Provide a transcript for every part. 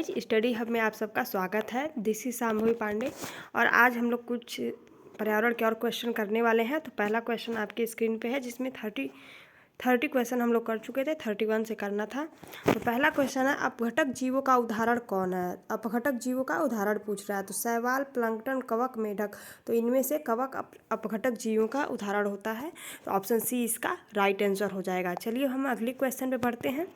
Study hub में आप सबका स्वागत है। दिस इज शांभवी पांडे और आज हम लोग कुछ पर्यावरण के और क्वेश्चन करने वाले हैं। तो पहला क्वेश्चन आपकी स्क्रीन पे है जिसमें 30 क्वेश्चन हम लोग कर चुके थे, 31 से करना था। तो पहला क्वेश्चन है, अपघटक जीवों का उदाहरण कौन है। अपघटक जीवों का उदाहरण पूछ रहा है। तो शैवाल, प्लैंकटन, कवक, मेढक। तो इनमें से कवक अपघटक जीवों का उदाहरण होता है। तो ऑप्शन सी इसका राइट आंसर हो जाएगा। चलिए हम अगले क्वेश्चन पे बढ़ते हैं।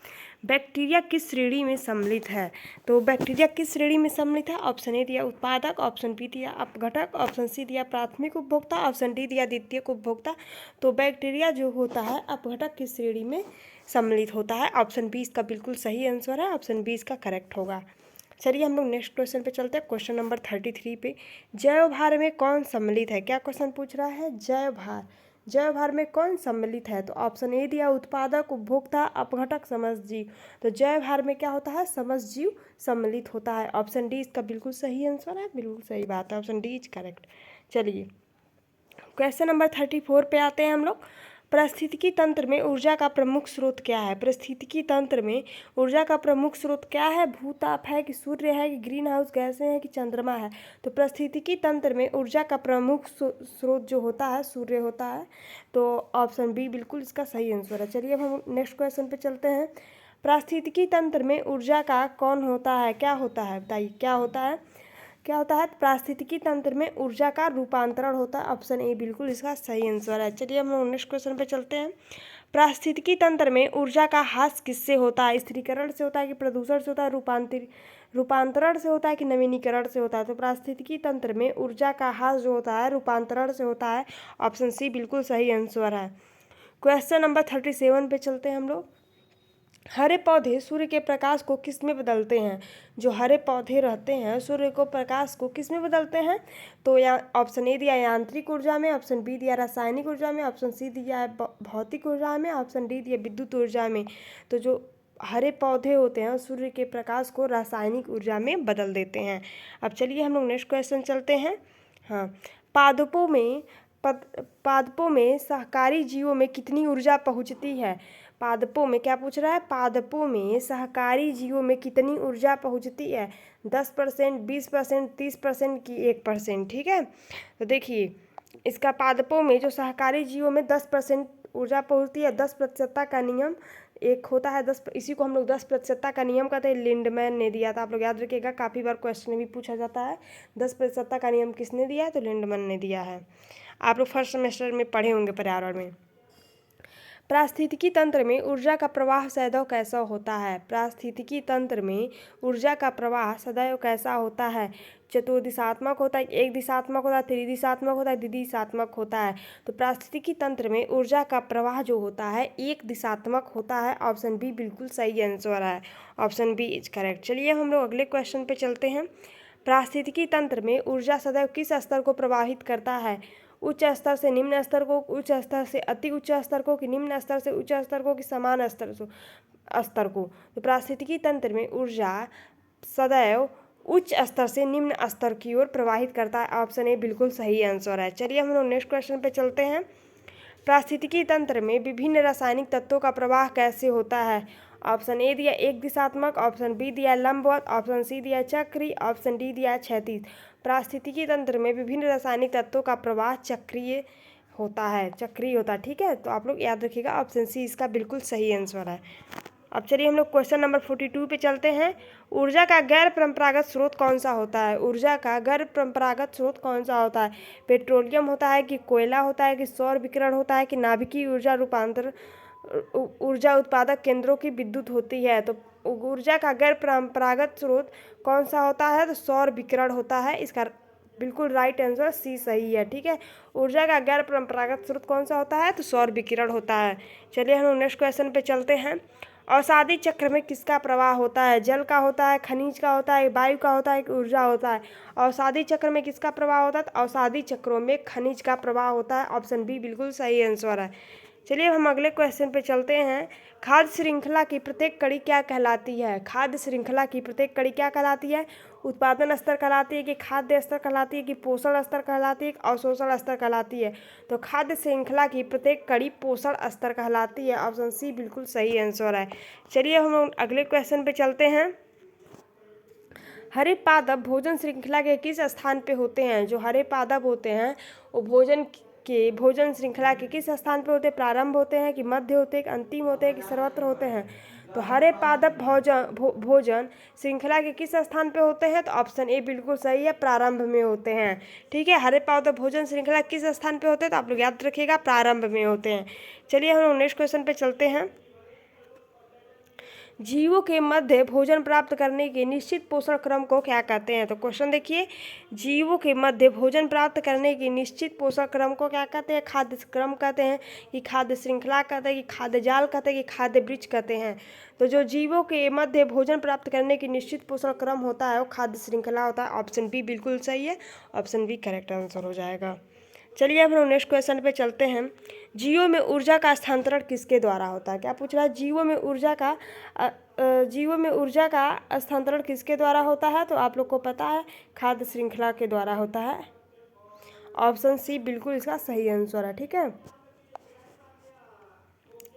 बैक्टीरिया किस श्रेणी में सम्मिलित है। तो बैक्टीरिया किस श्रेणी में सम्मिलित है। ऑप्शन ए दिया उत्पादक, ऑप्शन बी दिया अपघटक, ऑप्शन सी दिया प्राथमिक उपभोक्ता, ऑप्शन डी दिया द्वितीयक उपभोक्ता। तो बैक्टीरिया जो होता है अपघटक किस श्रेणी में सम्मिलित होता है। ऑप्शन बी इसका बिल्कुल सही आंसर है। ऑप्शन बी इसका करेक्ट होगा। चलिए हम लोग नेक्स्ट क्वेश्चन पे चलते हैं। क्वेश्चन नंबर 33 पे, जैव भार में कौन सम्मिलित है। क्या क्वेश्चन पूछ रहा है, जैव भार। जैव भार में कौन सम्मिलित है। तो ऑप्शन ए दिया उत्पादक, उपभोक्ता, अपघटक, समष्टजीव। तो जैव भार में क्या होता है, समष्टजीव सम्मिलित होता है। ऑप्शन डी इसका बिल्कुल सही आंसर है। बिल्कुल सही बात है, ऑप्शन डी इज करेक्ट। चलिए क्वेश्चन नंबर 34 पे आते हैं हम लोग। पारिस्थितिकी तंत्र में ऊर्जा का प्रमुख स्रोत क्या है। पारिस्थितिकी तंत्र में ऊर्जा का प्रमुख स्रोत क्या है। भूताप है कि सूर्य है कि ग्रीन हाउस गैसें हैं कि चंद्रमा है। तो पारिस्थितिकी तंत्र में ऊर्जा का प्रमुख स्रोत जो होता है सूर्य होता है। तो ऑप्शन बी बिल्कुल इसका सही आंसर है। चलिए अब हम नेक्स्ट क्वेश्चन पे चलते हैं। पारिस्थितिकी तंत्र में ऊर्जा का कौन होता है, क्या होता है, बताइए क्या होता है। क्या होता है, पारिस्थितिकी तंत्र में ऊर्जा का रूपांतरण होता है। ऑप्शन ए बिल्कुल इसका सही आंसर है। चलिए हम लोग नेक्स्ट क्वेश्चन पे चलते हैं। पारिस्थितिकी तंत्र में ऊर्जा का ह्रास किससे होता है। स्थिरीकरण से होता है कि प्रदूषण से होता है, रूपांतरण से होता है कि नवीनीकरण से होता है। तो पारिस्थितिकी तंत्र में ऊर्जा का ह्रास जो होता है रूपांतरण से होता है। ऑप्शन सी बिल्कुल सही आंसर है। क्वेश्चन नंबर 37 पे चलते हैं हम लोग। हरे पौधे सूर्य के प्रकाश को किस में बदलते हैं। जो हरे पौधे रहते हैं सूर्य को प्रकाश को किस में बदलते हैं। तो या ऑप्शन ए दिया यांत्रिक ऊर्जा में, ऑप्शन बी दिया रासायनिक ऊर्जा में, ऑप्शन सी दिया है भौतिक ऊर्जा में, ऑप्शन डी दिया विद्युत ऊर्जा में। तो जो हरे पौधे होते हैं सूर्य के प्रकाश को रासायनिक ऊर्जा में बदल देते हैं। अब चलिए हम लोग नेक्स्ट क्वेश्चन चलते हैं। हाँ, पादपों में सहकारी जीवों में कितनी ऊर्जा पहुँचती है। पादपों में क्या पूछ रहा है, पादपों में सहकारी जीवों में कितनी ऊर्जा पहुंचती है। 10%, 20%, 30% की 1%। ठीक है, तो देखिए इसका पादपों में जो सहकारी जीवों में 10% ऊर्जा पहुंचती है। 10% का नियम एक होता है, इसी को हम लोग 10% का नियम कहते हैं। लिंडमैन ने दिया था, आप लोग याद रखिएगा, काफ़ी बार क्वेश्चन में भी पूछा जाता है 10% का नियम किसने दिया है। तो लिंडमैन ने दिया है। आप लोग फर्स्ट सेमेस्टर में पढ़े होंगे पर्यावरण में। पारिस्थितिकी तंत्र में ऊर्जा का प्रवाह सदैव कैसा होता है। पारिस्थितिकी तंत्र में ऊर्जा का प्रवाह सदैव कैसा होता है। चतुर्दिशात्मक होता है, एक दिशात्मक होता है, त्रिदिशात्मक होता है, द्विदिशात्मक होता है। तो पारिस्थितिकी तंत्र में ऊर्जा का प्रवाह जो होता है एक दिशात्मक होता है। ऑप्शन बी बिल्कुल सही आंसर है। Option B is correct. चलिए हम लोग अगले क्वेश्चन पे चलते हैं। पारिस्थितिकी तंत्र में ऊर्जा सदैव किस स्तर को प्रभावित करता है। उच्च स्तर से निम्न स्तर को, उच्च स्तर से अति उच्च स्तर को, कि निम्न स्तर से उच्च स्तर को, कि समान स्तर को। तो पारिस्थितिकी तंत्र में ऊर्जा सदैव उच्च स्तर से निम्न स्तर की ओर प्रवाहित करता है। ऑप्शन ए बिल्कुल सही आंसर है। चलिए हम लोग नेक्स्ट क्वेश्चन पे चलते हैं। पारिस्थितिकी तंत्र में विभिन्न रासायनिक तत्वों का प्रवाह कैसे होता है। ऑप्शन ए दिया एक दिशात्मक, ऑप्शन बी दिया लंबवत, ऑप्शन सी दिया चक्रीय, ऑप्शन डी दिया क्षैतिज। पारिस्थितिकी तंत्र में विभिन्न रासायनिक तत्वों का प्रवाह चक्रीय होता है, चक्रीय होता है। ठीक है, तो आप लोग याद रखिएगा, ऑप्शन सी इसका बिल्कुल सही आंसर है। अब चलिए हम लोग क्वेश्चन नंबर 42 पे चलते हैं। ऊर्जा का गैर परंपरागत स्रोत कौन सा होता है। ऊर्जा का गैर परंपरागत स्रोत कौन सा होता है। पेट्रोलियम होता है कि कोयला होता है कि सौर विकिरण होता है कि नाभिकीय ऊर्जा रूपांतर ऊर्जा उत्पादक केंद्रों की विद्युत होती है। तो ऊर्जा का गैर परंपरागत स्रोत कौन सा होता है। तो सौर विकिरण होता है। इसका बिल्कुल राइट आंसर सी सही है। ठीक है, ऊर्जा का गैर परंपरागत स्रोत कौन सा होता है। तो सौर विकिरण होता है। चलिए हम नेक्स्ट क्वेश्चन पे चलते हैं। अवसादी चक्र में किसका प्रवाह होता है। जल का होता है, खनिज का होता है, वायु का होता है कि ऊर्जा होता है। अवसादी चक्र में किसका प्रवाह होता है। तो अवसादी चक्रों में खनिज का प्रवाह होता है। ऑप्शन बी बिल्कुल सही आंसर है। चलिए हम अगले क्वेश्चन पे चलते हैं। खाद्य श्रृंखला की प्रत्येक कड़ी क्या कहलाती है। खाद्य श्रृंखला की प्रत्येक कड़ी क्या कहलाती है। उत्पादन स्तर कहलाती है कि खाद्य स्तर कहलाती है कि पोषण स्तर कहलाती है कि अवशोषण स्तर कहलाती है। तो खाद्य श्रृंखला की प्रत्येक कड़ी पोषण स्तर कहलाती है। ऑप्शन सी बिल्कुल सही आंसर है। चलिए हम अगले क्वेश्चन पे चलते हैं। हरे पादप भोजन श्रृंखला के किस स्थान पे होते हैं? जो हरे पादप होते हैं वो भोजन श्रृंखला के किस स्थान पे होते हैं? प्रारंभ होते हैं कि मध्य होते हैं कि अंतिम होते हैं कि सर्वत्र होते हैं? तो हरे पादप भोजन श्रृंखला के किस स्थान पे होते हैं? तो ऑप्शन ए बिल्कुल सही है, प्रारंभ में होते हैं। ठीक है, हरे पादप भोजन श्रृंखला किस स्थान पे होते हैं? तो आप लोग याद रखिएगा, प्रारंभ में होते हैं। चलिए हम लोग नेक्स्ट क्वेश्चन पे चलते हैं। जीवों के मध्य भोजन प्राप्त करने के निश्चित पोषण क्रम को क्या कहते हैं? तो क्वेश्चन देखिए, जीवों के मध्य भोजन प्राप्त करने के निश्चित पोषण क्रम को क्या कहते हैं? खाद्य क्रम कहते हैं कि खाद्य श्रृंखला कहते हैं कि खाद्य जाल कहते हैं कि खाद्य वृक्ष कहते हैं? तो जो जीवों के मध्य भोजन प्राप्त करने की निश्चित पोषण क्रम होता है वो खाद्य श्रृंखला होता है। ऑप्शन बी बिल्कुल सही है, ऑप्शन बी करेक्ट आंसर हो जाएगा। चलिए अब हम नेक्स्ट क्वेश्चन पे चलते हैं। जीवों में ऊर्जा का स्थानांतरण किसके द्वारा होता है? क्या पूछ रहा है? जीवों में ऊर्जा का स्थानांतरण किसके द्वारा होता है? तो आप लोग को पता है, खाद्य श्रृंखला के द्वारा होता है। ऑप्शन सी बिल्कुल इसका सही आंसर है। ठीक है,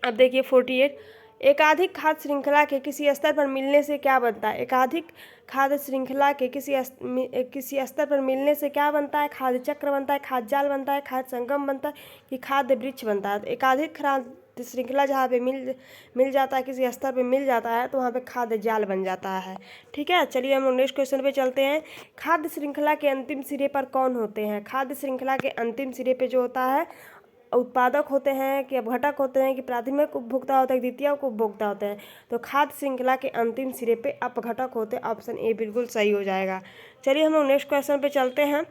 अब देखिए 48, एकाधिक खाद्य श्रृंखला के किसी स्तर पर मिलने से क्या बनता है? एकाधिक खाद्य श्रृंखला के किसी स्तर पर मिलने से क्या बनता है? खाद्य चक्र बनता है, खाद्य जाल बनता है, खाद्य संगम बनता है कि खाद्य वृक्ष बनता है? तो एकाधिक खाद्य श्रृंखला जहाँ पे मिल जाता है, किसी स्तर पे मिल जाता है तो वहाँ पे खाद्य जाल बन जाता है। ठीक है, चलिए हम नेक्स्ट क्वेश्चन पे चलते हैं। खाद्य श्रृंखला के अंतिम सिरे पर कौन होते हैं? खाद्य श्रृंखला के अंतिम सिरे पे जो होता है उत्पादक होते हैं कि अपघटक होते हैं कि प्राथमिक उपभोक्ता होते हैं कि द्वितीयक उपभोक्ता होते हैं? तो खाद्य श्रृंखला के अंतिम सिरे पे अपघटक होते हैं। ऑप्शन ए बिल्कुल सही हो जाएगा। चलिए हम लोग नेक्स्ट क्वेश्चन पे चलते हैं।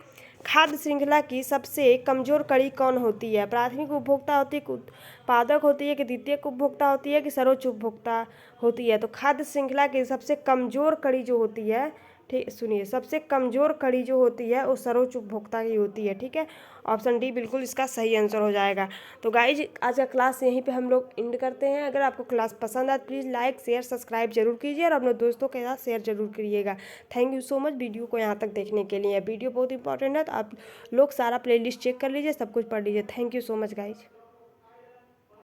खाद्य श्रृंखला की सबसे कमजोर कड़ी कौन होती है? प्राथमिक उपभोक्ता होती है कि उत्पादक होती है कि द्वितीयक उपभोक्ता होती है कि सर्वोच्च उपभोक्ता होती है? तो खाद्य श्रृंखला की सबसे कमजोर कड़ी जो होती है, ठीक सुनिए, सबसे कमज़ोर कड़ी जो होती है वो सर्वोच्च उपभोक्ता की होती है। ठीक है, ऑप्शन डी बिल्कुल इसका सही आंसर हो जाएगा। तो गाइज आज का क्लास यहीं पे हम लोग एंड करते हैं। अगर आपको क्लास पसंद आए प्लीज़ लाइक शेयर सब्सक्राइब जरूर कीजिए और अपने दोस्तों के साथ शेयर जरूर करिएगा। Thank you so much video को यहाँ तक देखने के लिए। वीडियो बहुत इंपॉर्टेंट है तो आप लोग सारा प्लेलिस्ट चेक कर लीजिए, सब कुछ पढ़ लीजिए। Thank you so much guys.